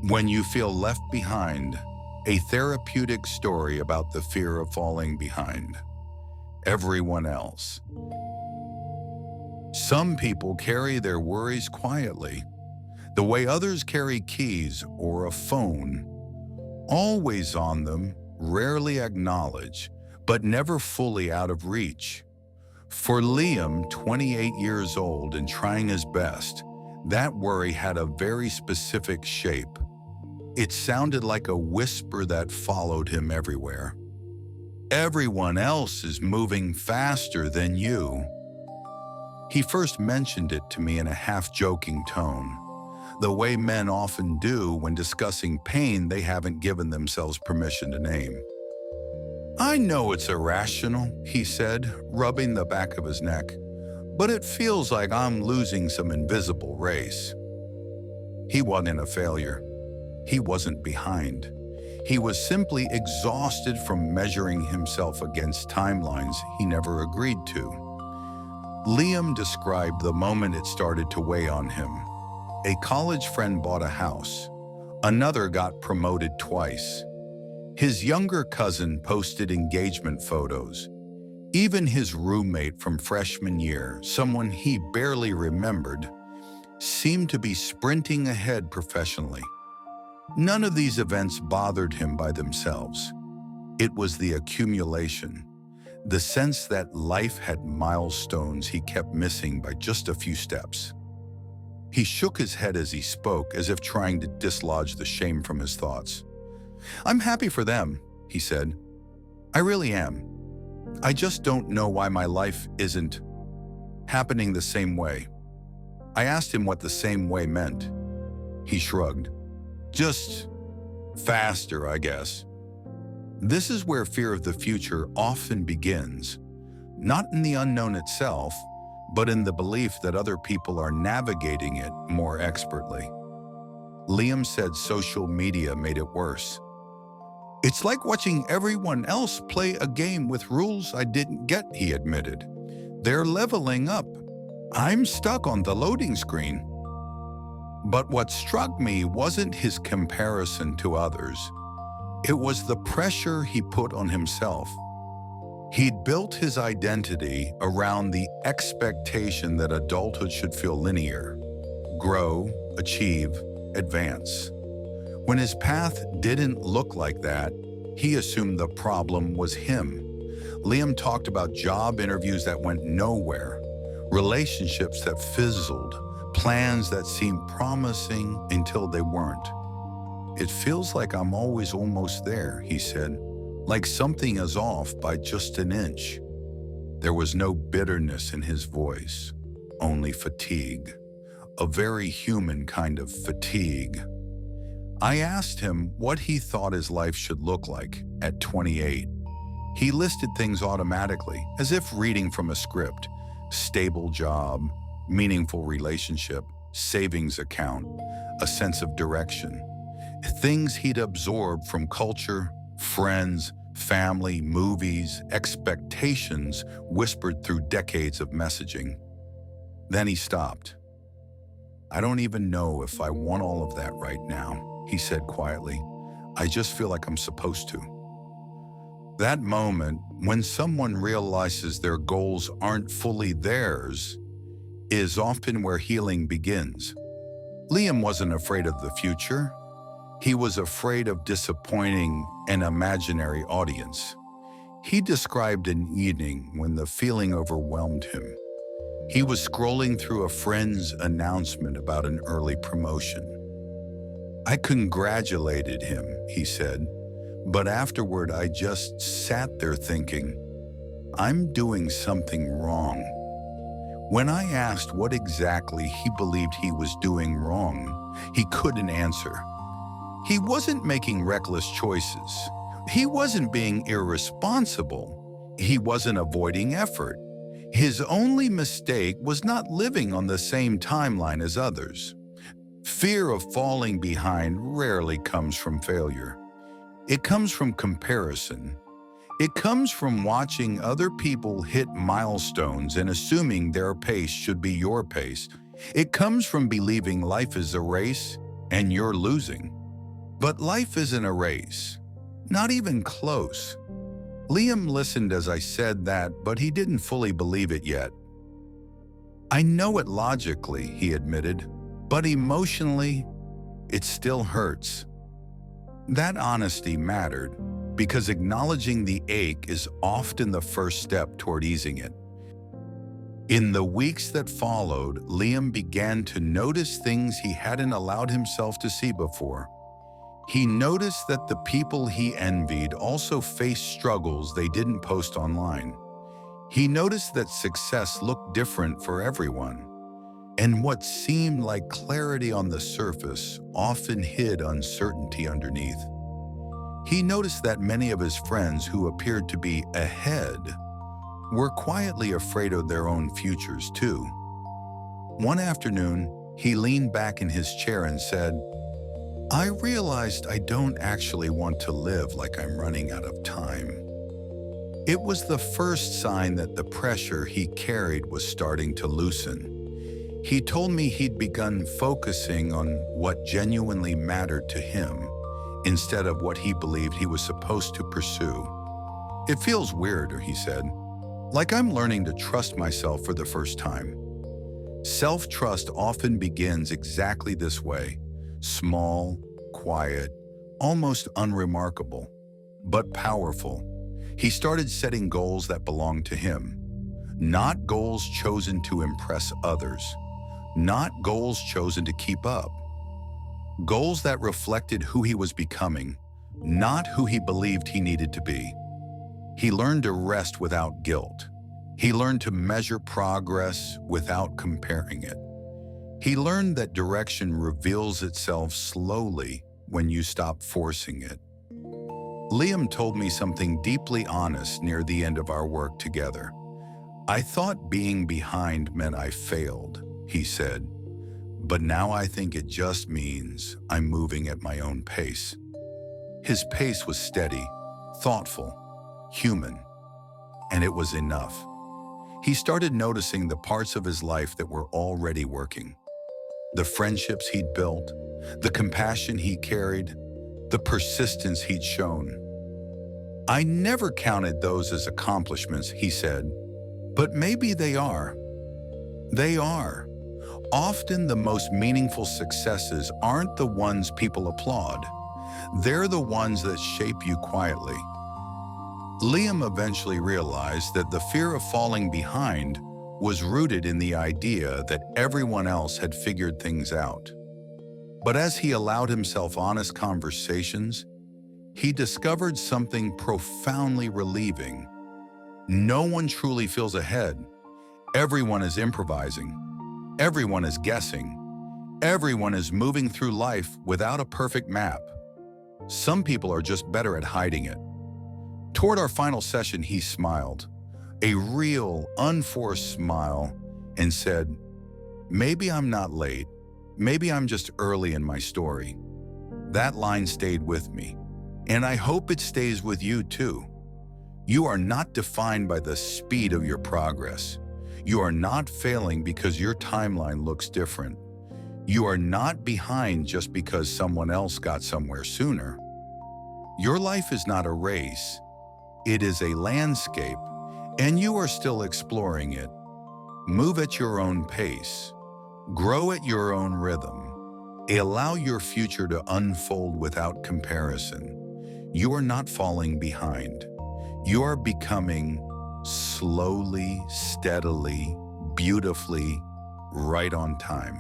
When you feel left behind, a therapeutic story about the fear of falling behind everyone else. Some people carry their worries quietly, the way others carry keys or a phone, always on them, rarely acknowledged, but never fully out of reach. For Liam, 28 years old and trying his best, that worry had a very specific shape. It sounded like a whisper that followed him everywhere. Everyone else is moving faster than you. He first mentioned it to me in a half-joking tone, the way men often do when discussing pain they haven't given themselves permission to name. "I know it's irrational," he said, rubbing the back of his neck, "but it feels like I'm losing some invisible race." He wasn't a failure. He wasn't behind. He was simply exhausted from measuring himself against timelines he never agreed to. Liam described the moment it started to weigh on him. A college friend bought a house. Another got promoted twice. His younger cousin posted engagement photos. Even his roommate from freshman year, someone he barely remembered, seemed to be sprinting ahead professionally. None of these events bothered him by themselves. It was the accumulation, the sense that life had milestones he kept missing by just a few steps. He shook his head as he spoke, as if trying to dislodge the shame from his thoughts. "I'm happy for them," he said. "I really am. I just don't know why my life isn't happening the same way." I asked him what the same way meant. He shrugged. "Just faster, I guess." This is where fear of the future often begins, not in the unknown itself, but in the belief that other people are navigating it more expertly. Liam said social media made it worse. "It's like watching everyone else play a game with rules I didn't get," he admitted. "They're leveling up. I'm stuck on the loading screen." But what struck me wasn't his comparison to others. It was the pressure he put on himself. He'd built his identity around the expectation that adulthood should feel linear, grow, achieve, advance. When his path didn't look like that, he assumed the problem was him. Liam talked about job interviews that went nowhere, relationships that fizzled, plans that seemed promising until they weren't. "It feels like I'm always almost there," he said, "like something is off by just an inch." There was no bitterness in his voice, only fatigue, a very human kind of fatigue. I asked him what he thought his life should look like at 28. He listed things automatically, as if reading from a script: stable job, meaningful relationship, savings account, a sense of direction. Things he'd absorbed from culture, friends, family, movies, expectations whispered through decades of messaging. Then he stopped. "I don't even know if I want all of that right now," he said quietly. "I just feel like I'm supposed to." That moment, when someone realizes their goals aren't fully theirs, is often where healing begins. Liam wasn't afraid of the future. He was afraid of disappointing an imaginary audience. He described an evening when the feeling overwhelmed him. He was scrolling through a friend's announcement about an early promotion. "I congratulated him," he said, "but afterward I just sat there thinking, I'm doing something wrong." When I asked what exactly he believed he was doing wrong, he couldn't answer. He wasn't making reckless choices. He wasn't being irresponsible. He wasn't avoiding effort. His only mistake was not living on the same timeline as others. Fear of falling behind rarely comes from failure. It comes from comparison. It comes from watching other people hit milestones and assuming their pace should be your pace. It comes from believing life is a race and you're losing. But life isn't a race. Not even close. Liam listened as I said that, but he didn't fully believe it yet. I know it logically, he admitted, but emotionally, it still hurts. That honesty mattered, because acknowledging the ache is often the first step toward easing it. In the weeks that followed, Liam began to notice things he hadn't allowed himself to see before. He noticed that the people he envied also faced struggles they didn't post online. He noticed that success looked different for everyone, and what seemed like clarity on the surface often hid uncertainty underneath. He noticed that many of his friends who appeared to be ahead were quietly afraid of their own futures too. One afternoon, he leaned back in his chair and said, "I realized I don't actually want to live like I'm running out of time." It was the first sign that the pressure he carried was starting to loosen. He told me he'd begun focusing on what genuinely mattered to him instead of what he believed he was supposed to pursue. "It feels weirder," he said, "like I'm learning to trust myself for the first time." Self-trust often begins exactly this way, small, quiet, almost unremarkable, but powerful. He started setting goals that belonged to him, not goals chosen to impress others, not goals chosen to keep up. Goals that reflected who he was becoming, not who he believed he needed to be. He learned to rest without guilt. He learned to measure progress without comparing it. He learned that direction reveals itself slowly when you stop forcing it. Liam told me something deeply honest near the end of our work together. "I thought being behind meant I failed," he said, "but now I think it just means I'm moving at my own pace." His pace was steady, thoughtful, human, and it was enough. He started noticing the parts of his life that were already working. The friendships he'd built, the compassion he carried, the persistence he'd shown. "I never counted those as accomplishments," he said, "but maybe they are." They are. Often the most meaningful successes aren't the ones people applaud. They're the ones that shape you quietly. Liam eventually realized that the fear of falling behind was rooted in the idea that everyone else had figured things out. But as he allowed himself honest conversations, he discovered something profoundly relieving. No one truly feels ahead. Everyone is improvising. Everyone is guessing. Everyone is moving through life without a perfect map. Some people are just better at hiding it. Toward our final session, he smiled, a real, unforced smile, and said, "Maybe I'm not late. Maybe I'm just early in my story." That line stayed with me, and I hope it stays with you too. You are not defined by the speed of your progress. You are not failing because your timeline looks different. You are not behind just because someone else got somewhere sooner. Your life is not a race. It is a landscape, and you are still exploring it. Move at your own pace. Grow at your own rhythm. Allow your future to unfold without comparison. You are not falling behind. You are becoming slowly, steadily, beautifully, right on time.